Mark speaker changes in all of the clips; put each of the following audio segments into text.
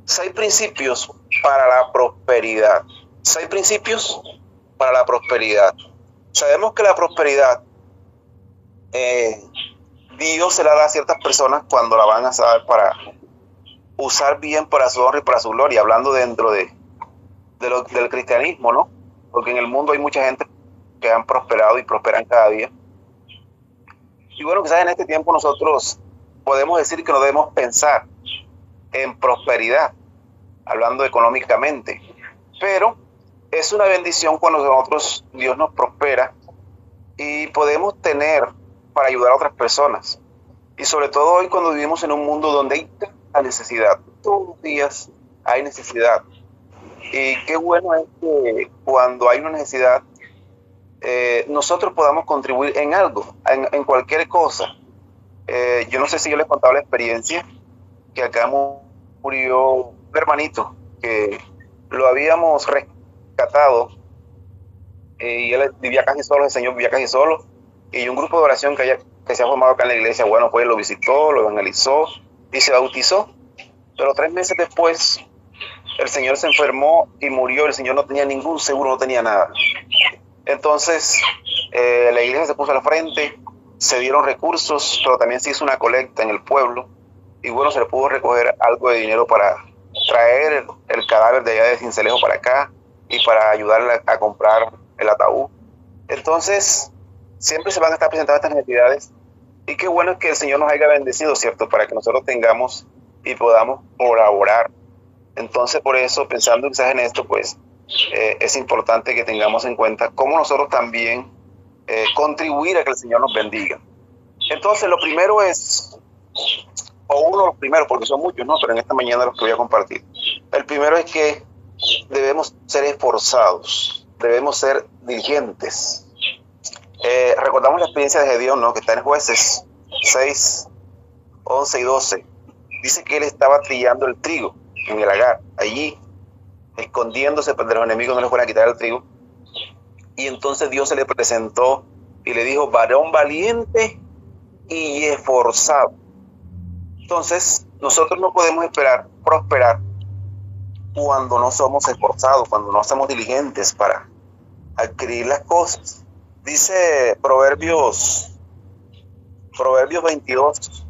Speaker 1: 6 principios para la prosperidad. 6 principios para la prosperidad. Sabemos que la prosperidad Dios se la da a ciertas personas cuando la van a saber para usar bien para su honra y para su gloria, hablando dentro del cristianismo, ¿no? Porque en el mundo hay mucha gente que han prosperado y prosperan cada día. Y bueno, quizás en este tiempo nosotros podemos decir que no debemos pensar en prosperidad, hablando económicamente, pero es una bendición cuando nosotros, Dios nos prospera y podemos tener para ayudar a otras personas. Y sobre todo hoy cuando vivimos en un mundo donde hay tanta necesidad, todos los días hay necesidad. Y qué bueno es que cuando hay una necesidad, nosotros podamos contribuir en algo, en cualquier cosa. Yo no sé si yo les contaba la experiencia que acá murió un hermanito que lo habíamos rescatado y él vivía casi solo, el señor vivía casi solo, y un grupo de oración que se ha formado acá en la iglesia, bueno, pues lo visitó, lo evangelizó y se bautizó, pero 3 meses después el señor se enfermó y murió. El señor no tenía ningún seguro, no tenía nada. Entonces la iglesia se puso al frente, se dieron recursos, pero también se hizo una colecta en el pueblo y bueno, se le pudo recoger algo de dinero para traer el cadáver de allá de Cincelejo para acá y para ayudarle a comprar el ataúd. Entonces siempre se van a estar presentando estas necesidades y qué bueno es que el Señor nos haya bendecido, ¿cierto? Para que nosotros tengamos y podamos colaborar. Entonces por eso, pensando quizás en esto, pues es importante que tengamos en cuenta cómo nosotros también contribuir a que el Señor nos bendiga. Entonces lo primero es, o uno de los primeros, porque son muchos, ¿no? Pero en esta mañana los que voy a compartir. El primero es que debemos ser esforzados, debemos ser diligentes. Recordamos la experiencia de Gedeón, ¿no? Que está en Jueces 6, 11 y 12. Dice que él estaba trillando el trigo en el lagar, allí, escondiéndose para que los enemigos no le fueran a quitar el trigo. Y entonces Dios se le presentó y le dijo: varón valiente y esforzado. Entonces, nosotros no podemos esperar prosperar cuando no somos esforzados, cuando no somos diligentes para adquirir las cosas. Dice Proverbios 22,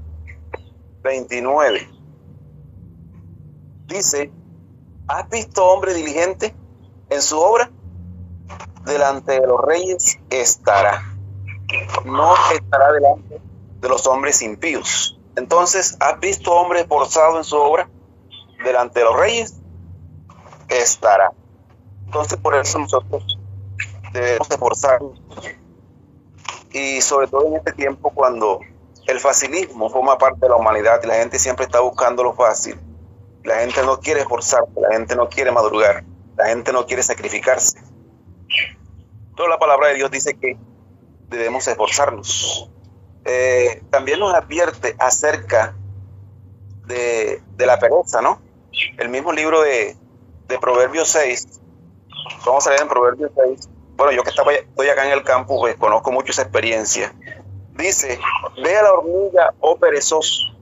Speaker 1: 29. Dice: ¿has visto hombre diligente en su obra? Delante de los reyes estará, no estará delante de los hombres impíos. Entonces, ¿has visto hombre esforzado en su obra? Delante de los reyes estará. Entonces, por eso nosotros debemos esforzarnos. Y sobre todo en este tiempo cuando el facilismo forma parte de la humanidad y la gente siempre está buscando lo fácil. La gente no quiere esforzarse, la gente no quiere madrugar, la gente no quiere sacrificarse. Toda la palabra de Dios dice que debemos esforzarnos. También nos advierte acerca de la pereza, ¿no? El mismo libro de Proverbios 6, vamos a leer en Proverbios 6. Bueno, yo que estoy acá en el campo, pues conozco mucho esa experiencia. Dice: ve a la hormiga, oh perezoso.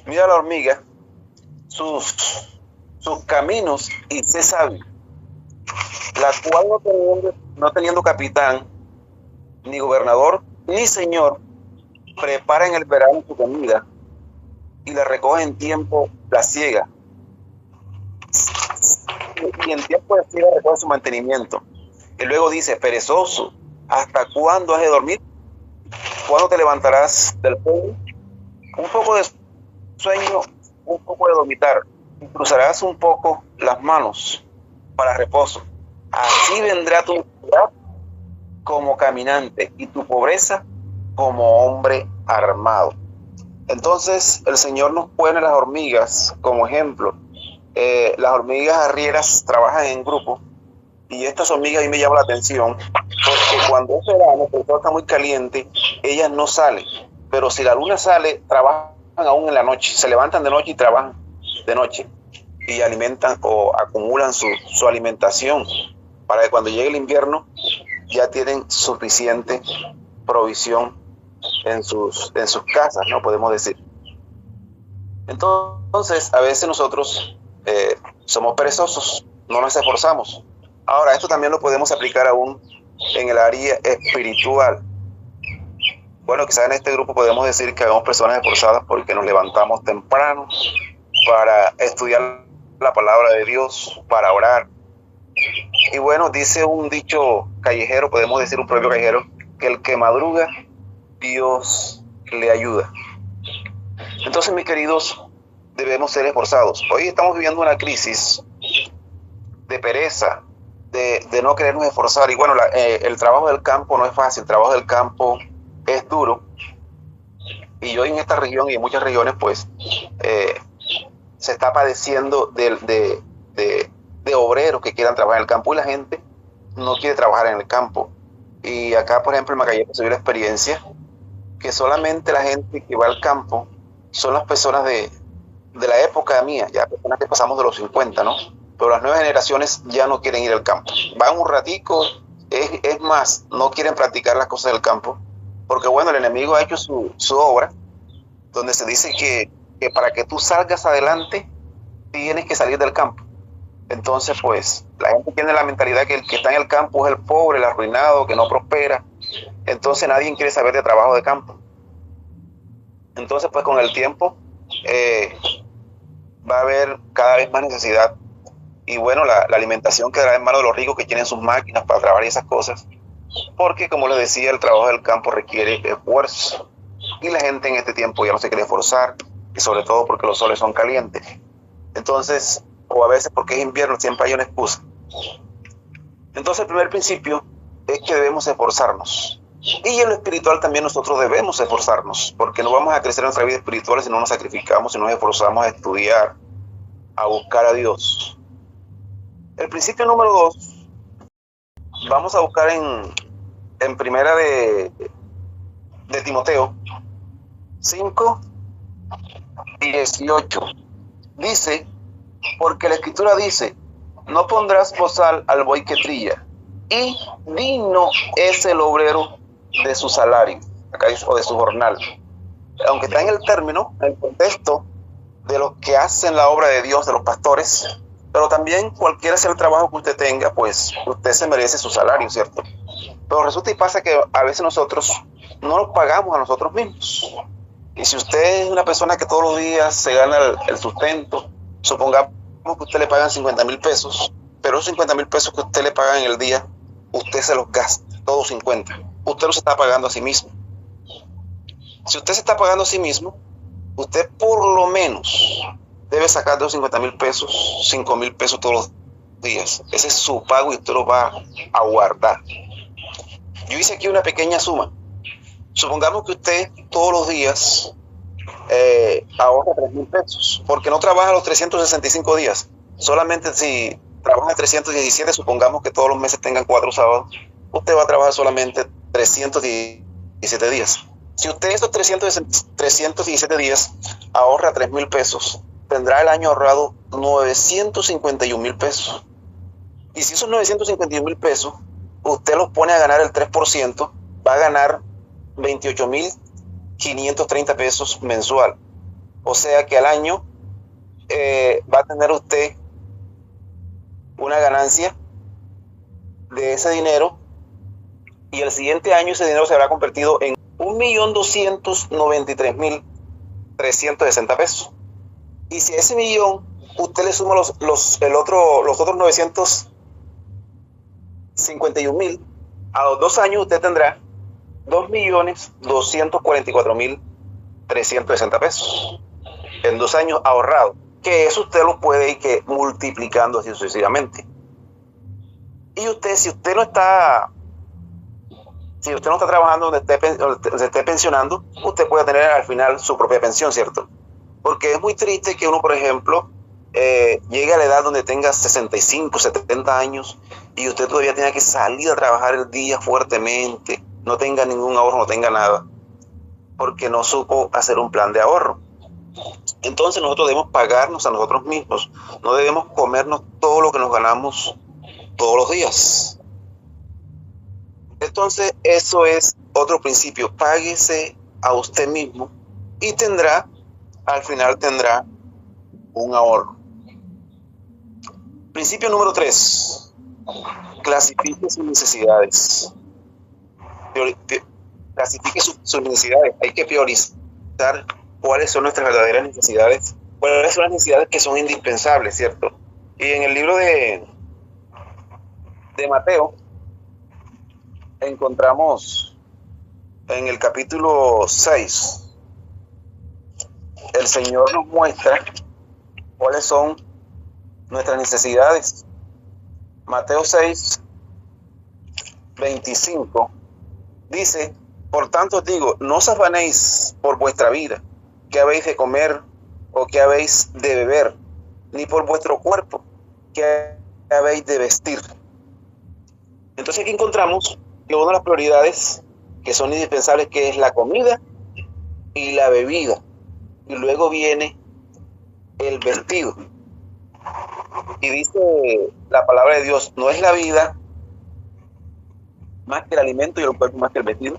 Speaker 1: Mira a la hormiga, sus caminos, y sé sabio, la cual no teniendo capitán, ni gobernador, ni señor, prepara en el verano su comida, y la recoge en tiempo la siega, y en tiempo de siega recoge su mantenimiento. Y luego dice: perezoso, ¿hasta cuándo has de dormir? ¿Cuándo te levantarás del sueño? Un poco de sueño, un poco de dormitar, y cruzarás un poco las manos para reposo. Así vendrá tu necesidad como caminante y tu pobreza como hombre armado. Entonces el Señor nos pone las hormigas como ejemplo. Las hormigas arrieras trabajan en grupo y estas hormigas a mí me llaman la atención porque cuando es verano, el sol está muy caliente, ellas no salen, pero si la luna sale, trabajan aún en la noche, se levantan de noche y trabajan de noche y alimentan o acumulan su alimentación para que cuando llegue el invierno ya tienen suficiente provisión en sus casas, ¿no? Podemos decir. Entonces, a veces nosotros somos perezosos, no nos esforzamos. Ahora, esto también lo podemos aplicar aún en el área espiritual. Bueno, quizás en este grupo podemos decir que somos personas esforzadas porque nos levantamos temprano para estudiar la palabra de Dios, para orar. Y bueno, dice un dicho callejero, podemos decir un propio callejero, que el que madruga, Dios le ayuda. Entonces, mis queridos, debemos ser esforzados. Hoy estamos viviendo una crisis de pereza, de no querernos esforzar. Y bueno, el trabajo del campo no es fácil, el trabajo del campo es duro. Y hoy en esta región y en muchas regiones, pues, se está padeciendo de obreros que quieran trabajar en el campo y la gente no quiere trabajar en el campo. Y acá, por ejemplo, en Magallanes se vio la experiencia que solamente la gente que va al campo son las personas de la época mía, ya personas que pasamos de los 50, ¿no? Pero las nuevas generaciones ya no quieren ir al campo. Van un ratico, es más, no quieren practicar las cosas del campo, porque bueno, el enemigo ha hecho su obra, donde se dice que para que tú salgas adelante, tienes que salir del campo. Entonces, pues, la gente tiene la mentalidad que el que está en el campo es el pobre, el arruinado, que no prospera. Entonces nadie quiere saber de trabajo de campo. Entonces, pues, con el tiempo va a haber cada vez más necesidad. Y bueno, la alimentación quedará en manos de los ricos que tienen sus máquinas para trabajar y esas cosas. Porque, como les decía, el trabajo del campo requiere esfuerzo. Y la gente en este tiempo ya no se quiere esforzar. Y sobre todo porque los soles son calientes. Entonces, o a veces porque es invierno, siempre hay una excusa. Entonces, el primer principio es que debemos esforzarnos. Y en lo espiritual también nosotros debemos esforzarnos, porque no vamos a crecer en nuestra vida espiritual si no nos sacrificamos, si no nos esforzamos a estudiar, a buscar a Dios. El principio número 2, vamos a buscar en primera de Timoteo 5:18. Dice, porque la Escritura dice, no pondrás bozal al buey que trilla, y digno es el obrero de su salario, acá dice, o de su jornal. Aunque está en el término, en el contexto de los que hacen la obra de Dios, de los pastores, pero también cualquiera sea el trabajo que usted tenga, pues usted se merece su salario, ¿cierto? Pero resulta y pasa que a veces nosotros no nos pagamos a nosotros mismos. Y si usted es una persona que todos los días se gana el sustento, supongamos que usted le pagan 50,000 pesos, pero esos 50,000 pesos que usted le pagan en el día, usted se los gasta, todos 50. Usted los está pagando a sí mismo. Si usted se está pagando a sí mismo, usted por lo menos debe sacar de los 50,000 pesos, 5,000 pesos todos los días. Ese es su pago y usted lo va a guardar. Yo hice aquí una pequeña suma. Supongamos que usted todos los días ahorra 3,000 pesos, porque no trabaja los 365 días. Solamente si trabaja 317, supongamos que todos los meses tengan 4 sábados, usted va a trabajar solamente 317 días. Si usted esos 317 días ahorra 3,000 pesos, tendrá el año ahorrado 951,000 pesos. Y si esos 951,000 pesos usted los pone a ganar el 3%, va a ganar 28,530 pesos mensual. O sea que al año va a tener usted una ganancia de ese dinero, y el siguiente año ese dinero se habrá convertido en 1,293,360 pesos. Y si a ese millón usted le suma los otros 951,000, a los 2 años usted tendrá 2,244,360 pesos en 2 años ahorrado, que eso usted lo puede ir multiplicando así sucesivamente. Y usted, si usted no está trabajando donde se esté pensionando, usted puede tener al final su propia pensión, ¿cierto? Porque es muy triste que uno, por ejemplo, llegue a la edad donde tenga 65, 70 años y usted todavía tenga que salir a trabajar el día fuertemente, no tenga ningún ahorro, no tenga nada, porque no supo hacer un plan de ahorro. Entonces nosotros debemos pagarnos a nosotros mismos, no debemos comernos todo lo que nos ganamos todos los días. Entonces eso es otro principio, páguese a usted mismo y tendrá al final tendrá un ahorro. Principio número 3. Clasifique sus necesidades. Clasifique sus necesidades. Hay que priorizar cuáles son nuestras verdaderas necesidades, cuáles son las necesidades que son indispensables, ¿cierto? Y en el libro de Mateo encontramos en el capítulo 6, el Señor nos muestra cuáles son nuestras necesidades. Mateo 6, 25 dice: por tanto os digo, no os afanéis por vuestra vida, qué habéis de comer o qué habéis de beber, ni por vuestro cuerpo, qué habéis de vestir. Entonces aquí encontramos que una de las prioridades que son indispensables, que es la comida y la bebida, y luego viene el vestido. Y dice la palabra de Dios: no es la vida más que el alimento y el cuerpo más que el vestido.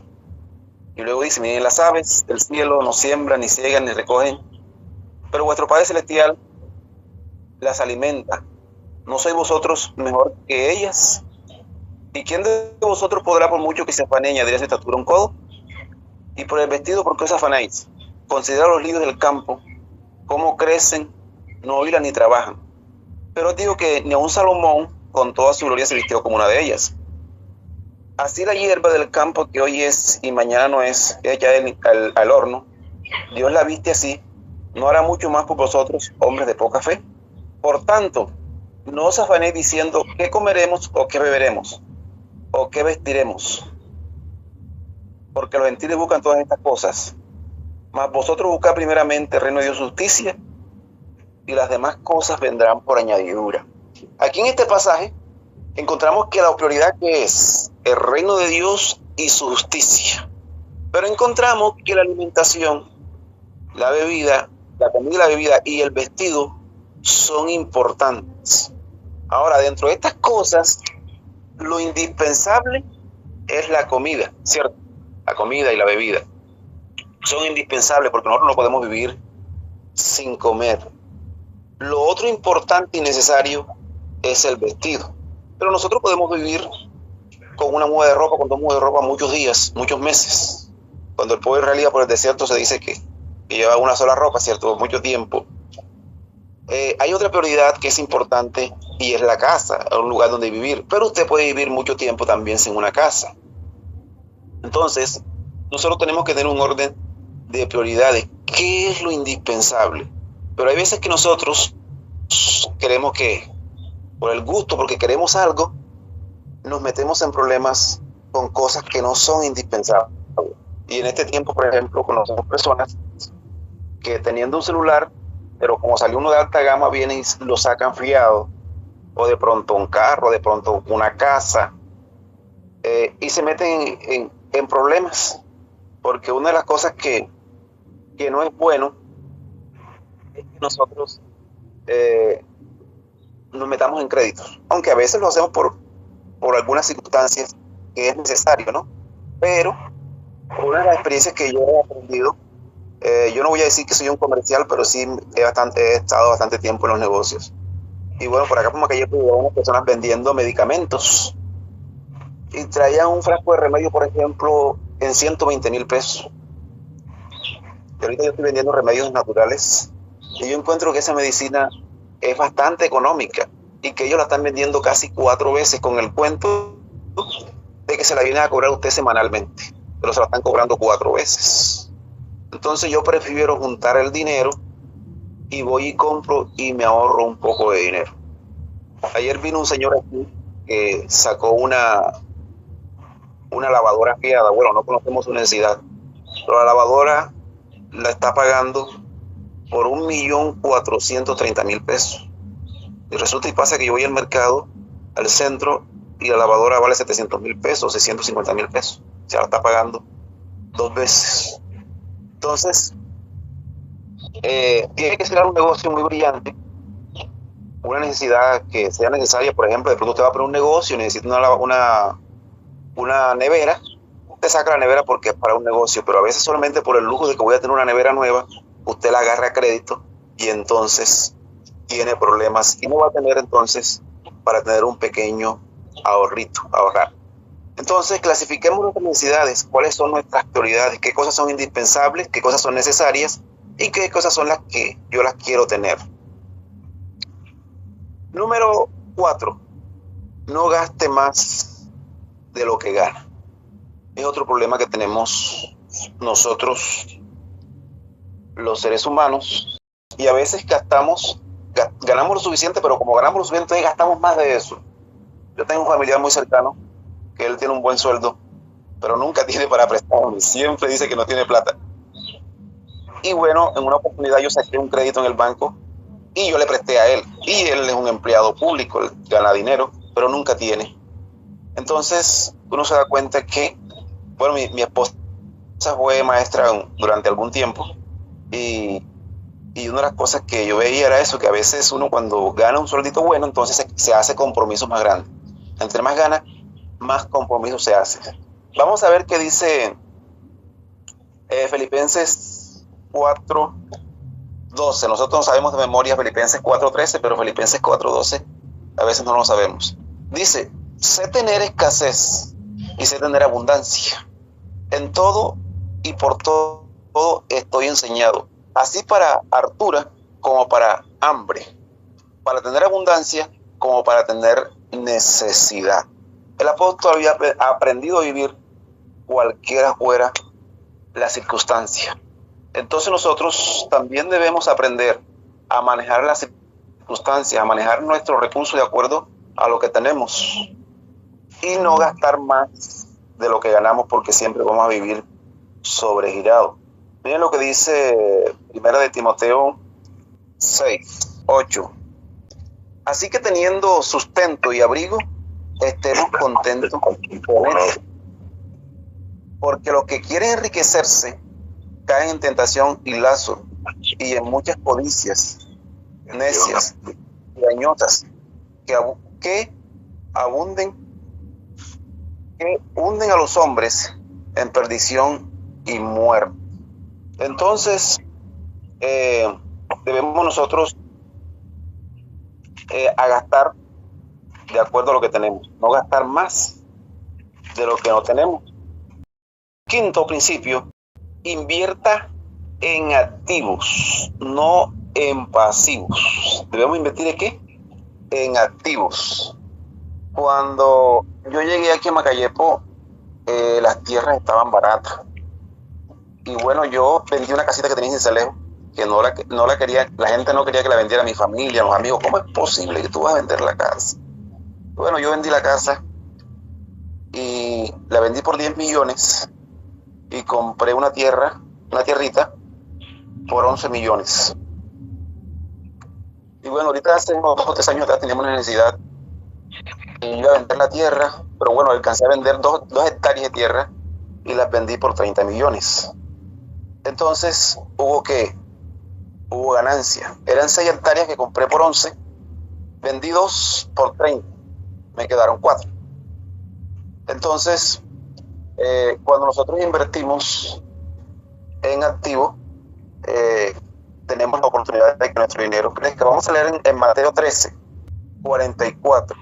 Speaker 1: Y luego dice: miren, las aves del cielo no siembran, ni ciegan, ni recogen, pero vuestro Padre Celestial las alimenta. ¿No sois vosotros mejor que ellas? ¿Y quién de vosotros podrá, por mucho que se afane, añadir a su estatura un codo? Y por el vestido, ¿por qué os afanáis? Considerad los lirios del campo, cómo crecen, no hilan ni trabajan. Pero os digo que ni aun Salomón, con toda su gloria, se vistió como una de ellas. Así la hierba del campo, que hoy es y mañana no es, echada al horno, Dios la viste así, ¿no hará mucho más por vosotros, hombres de poca fe? Por tanto, no os afanéis diciendo: ¿qué comeremos o qué beberemos? ¿O qué vestiremos? Porque los gentiles buscan todas estas cosas. Mas vosotros buscad primeramente el reino de Dios, justicia, y las demás cosas vendrán por añadidura. Aquí en este pasaje encontramos que la prioridad que es el reino de Dios y su justicia. Pero encontramos que la alimentación, la bebida, la comida y la bebida y el vestido son importantes. Ahora, dentro de estas cosas, lo indispensable es la comida, ¿cierto? La comida y la bebida son indispensables porque nosotros no podemos vivir sin comer. Lo otro importante y necesario es el vestido. Pero nosotros podemos vivir con una muda de ropa, con dos mudas de ropa muchos días, muchos meses. Cuando el pueblo israelí iba por el desierto, se dice que lleva una sola ropa, ¿cierto? Mucho tiempo. Hay otra prioridad que es importante y es la casa, un lugar donde vivir. Pero usted puede vivir mucho tiempo también sin una casa. Entonces, nosotros tenemos que tener un orden de prioridades. ¿Qué es lo indispensable? Pero hay veces que nosotros queremos que, por el gusto, porque queremos algo, nos metemos en problemas con cosas que no son indispensables. Y en este tiempo, por ejemplo, conocemos personas que teniendo un celular, pero como salió uno de alta gama, vienen y lo sacan fiado, o de pronto un carro, de pronto una casa, y se meten en problemas, porque una de las cosas que no es bueno es que nosotros nos metamos en créditos, aunque a veces lo hacemos por algunas circunstancias que es necesario, ¿no? Pero una de las experiencias que yo he aprendido, yo no voy a decir que soy un comercial, pero sí he estado bastante tiempo en los negocios. Y bueno, por acá por Macayé pues, había unas personas vendiendo medicamentos y traían un frasco de remedio, por ejemplo, en 120,000 pesos. Y ahorita yo estoy vendiendo remedios naturales y yo encuentro que esa medicina es bastante económica y que ellos la están vendiendo casi 4 veces, con el cuento de que se la vienen a cobrar usted semanalmente, pero se la están cobrando 4 veces. Entonces yo prefiero juntar el dinero y voy y compro y me ahorro un poco de dinero. Ayer vino un señor aquí que sacó una lavadora fiada. Bueno, no conocemos su necesidad, pero la lavadora la está pagando por 1.430.000 pesos. Y resulta y pasa que yo voy al mercado, al centro, y la lavadora vale 700,000 pesos, 650,000 pesos. Se la está pagando 2 veces. Entonces, tiene que ser un negocio muy brillante, una necesidad que sea necesaria. Por ejemplo, de pronto usted va a poner un negocio y necesita una nevera. Usted saca la nevera porque es para un negocio, pero a veces solamente por el lujo de que voy a tener una nevera nueva, usted la agarra a crédito y entonces tiene problemas y no va a tener entonces para tener un pequeño ahorrito, ahorrar. Entonces, clasifiquemos nuestras necesidades, cuáles son nuestras prioridades, qué cosas son indispensables, qué cosas son necesarias y qué cosas son las que yo las quiero tener. Número 4, no gaste más de lo que gana. Es otro problema que tenemos nosotros, los seres humanos, y a veces ganamos lo suficiente, pero como ganamos lo suficiente, gastamos más de eso. Yo tengo un familiar muy cercano que él tiene un buen sueldo, pero nunca tiene para prestarme, siempre dice que no tiene plata. Y bueno, en una oportunidad yo saqué un crédito en el banco y yo le presté a él. Y él es un empleado público, él gana dinero, pero nunca tiene. Entonces uno se da cuenta que, bueno, mi esposa fue maestra durante algún tiempo y una de las cosas que yo veía era eso, que a veces uno cuando gana un sueldito bueno, entonces se hace compromisos más grandes. Entre más gana, más compromisos se hace. Vamos a ver qué dice Filipenses 4:12. Nosotros no sabemos de memoria Filipenses 4:13, pero Filipenses 4:12 a veces no lo sabemos. Dice, sé tener escasez y sé tener abundancia. En todo y por todo estoy enseñado, así para hartura como para hambre, para tener abundancia como para tener necesidad. El apóstol había aprendido a vivir cualquiera fuera la circunstancia. Entonces nosotros también debemos aprender a manejar las circunstancias, a manejar nuestros recursos de acuerdo a lo que tenemos y no gastar más de lo que ganamos, porque siempre vamos a vivir sobregirado. Miren lo que dice 1 de Timoteo 6:8. Así que teniendo sustento y abrigo, estemos contentos con esto. Porque los que quieren enriquecerse caen en tentación y lazo y en muchas codicias necias y dañosas que hunden a los hombres en perdición y muerte. Entonces, debemos nosotros a gastar de acuerdo a lo que tenemos, no gastar más de lo que no tenemos. Quinto principio, invierta en activos, no en pasivos. Debemos invertir en ¿qué? En activos. Cuando yo llegué aquí a Macayepo, las tierras estaban baratas. Y bueno, yo vendí una casita que tenía en Cincelejo, que no la quería, la gente no quería que la vendiera, mi familia, los amigos. ¿Cómo es posible que tú vas a vender la casa? Bueno, yo vendí la casa y la vendí por 10 millones y compré una tierrita por 11 millones. Y bueno, ahorita hace unos 2 o 3 años atrás teníamos una necesidad y iba a vender la tierra, pero bueno, alcancé a vender 2 hectáreas de tierra y las vendí por 30 millones. Entonces hubo ganancia. Eran 6 hectáreas que compré por 11, vendí 2 por 30, me quedaron 4. Entonces, cuando nosotros invertimos en activos, tenemos la oportunidad de que nuestro dinero crezca. Vamos a leer en Mateo 13:44.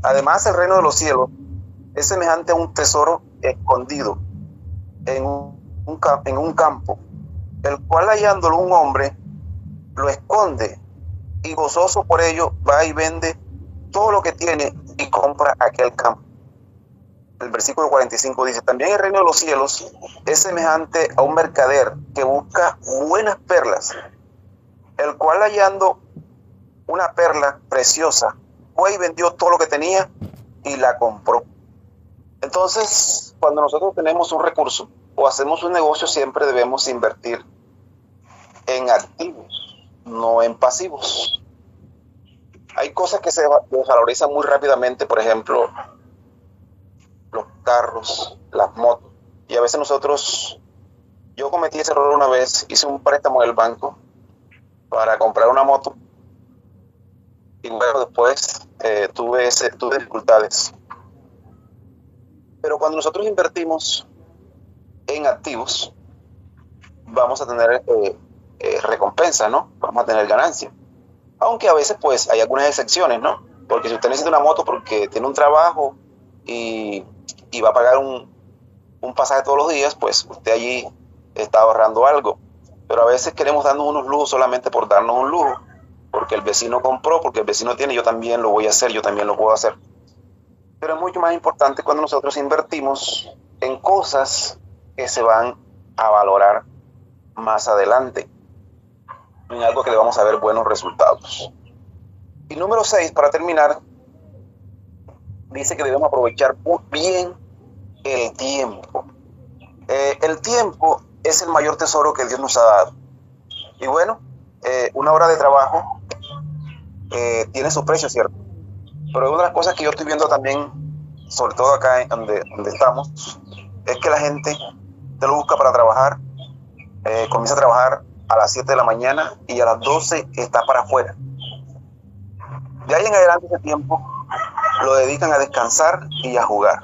Speaker 1: Además, el reino de los cielos es semejante a un tesoro escondido en un campo, el cual hallándolo un hombre lo esconde y gozoso por ello va y vende todo lo que tiene y compra aquel campo. El versículo 45 dice, también el reino de los cielos es semejante a un mercader que busca buenas perlas, el cual hallando una perla preciosa fue y vendió todo lo que tenía y la compró. Entonces, cuando nosotros tenemos un recurso o hacemos un negocio, siempre debemos invertir en activos, no en pasivos. Hay cosas que se desvalorizan muy rápidamente, por ejemplo, los carros, las motos. Y a veces yo cometí ese error una vez, hice un préstamo en el banco para comprar una moto y bueno, después tuve dificultades. Pero cuando nosotros invertimos en activos, vamos a tener recompensa, ¿no? Vamos a tener ganancia. Aunque a veces pues hay algunas excepciones, ¿no? Porque si usted necesita una moto porque tiene un trabajo y, y va a pagar un pasaje todos los días, pues usted allí está ahorrando algo. Pero a veces queremos darnos unos lujos solamente por darnos un lujo, porque el vecino compró, porque el vecino tiene, yo también lo voy a hacer, yo también lo puedo hacer. Pero es mucho más importante cuando nosotros invertimos en cosas que se van a valorar más adelante, en algo que le vamos a ver buenos resultados. Y número 6, para terminar, dice que debemos aprovechar muy bien el tiempo. El tiempo es el mayor tesoro que Dios nos ha dado. Y bueno, una hora de trabajo tiene su precio, ¿cierto? Pero una de las cosas que yo estoy viendo también, sobre todo acá donde estamos, es que la gente te lo busca para trabajar, comienza a trabajar a las 7 de la mañana y a las 12 está para afuera. De ahí en adelante ese tiempo lo dedican a descansar y a jugar.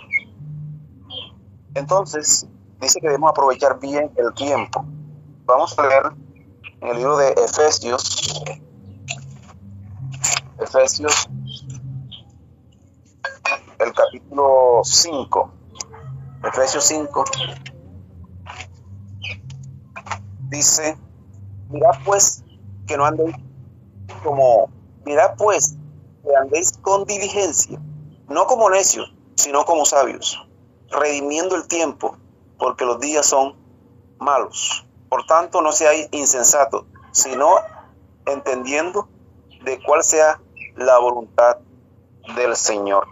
Speaker 1: Entonces, dice que debemos aprovechar bien el tiempo. Vamos a leer en el libro de Efesios, el capítulo 5, Efesios 5, dice, mirad pues que no andéis mirad pues que andéis con diligencia, no como necios, sino como sabios, redimiendo el tiempo, porque los días son malos. Por tanto, no seáis insensatos, sino entendiendo de cuál sea la voluntad del Señor.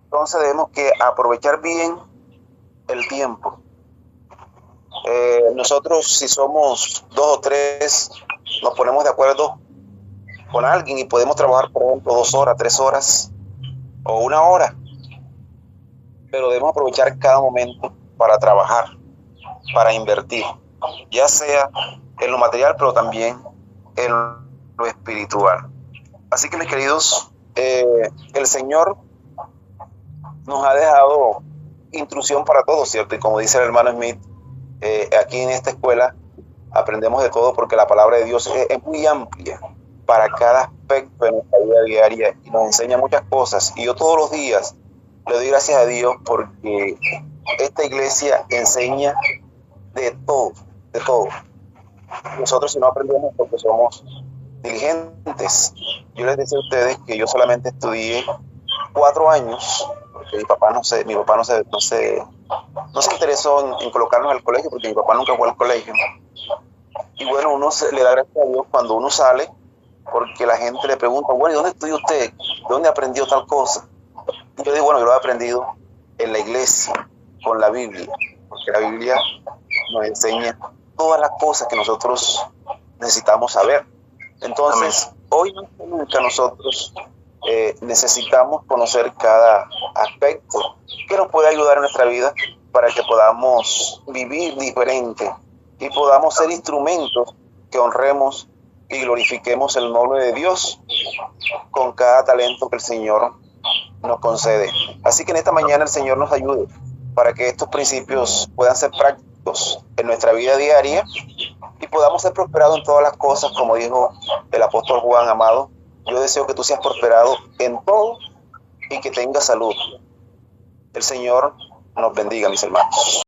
Speaker 1: Entonces debemos que aprovechar bien el tiempo. Nosotros, si somos 2 o 3, nos ponemos de acuerdo con alguien y podemos trabajar, por ejemplo, 2 horas, 3 horas o 1 hora, pero debemos aprovechar cada momento para trabajar, para invertir, ya sea en lo material, pero también en lo espiritual. Así que, mis queridos, el Señor nos ha dejado instrucción para todos, ¿cierto? Y como dice el hermano Smith, aquí en esta escuela aprendemos de todo porque la palabra de Dios es muy amplia para cada aspecto de nuestra vida diaria y nos enseña muchas cosas. Y yo todos los días le doy gracias a Dios porque esta iglesia enseña de todo, de todo. Nosotros si no aprendemos porque somos diligentes. Yo les decía a ustedes que yo solamente estudié 4 años, porque mi papá no se interesó en colocarnos al colegio porque mi papá nunca fue al colegio. Y bueno, le da gracias a Dios cuando uno sale, porque la gente le pregunta, bueno, ¿y dónde estudió usted? ¿Dónde aprendió tal cosa? Y yo digo, bueno, yo lo he aprendido en la iglesia, con la Biblia, porque la Biblia nos enseña todas las cosas que nosotros necesitamos saber. Entonces, hoy más que nunca nosotros necesitamos conocer cada aspecto que nos puede ayudar en nuestra vida para que podamos vivir diferente y podamos ser instrumentos que honremos y glorifiquemos el nombre de Dios con cada talento que el Señor nos concede. Así que en esta mañana el Señor nos ayude para que estos principios puedan ser prácticos en nuestra vida diaria y podamos ser prosperados en todas las cosas, como dijo el apóstol Juan, amado. Yo deseo que tú seas prosperado en todo y que tengas salud. El Señor nos bendiga, mis hermanos.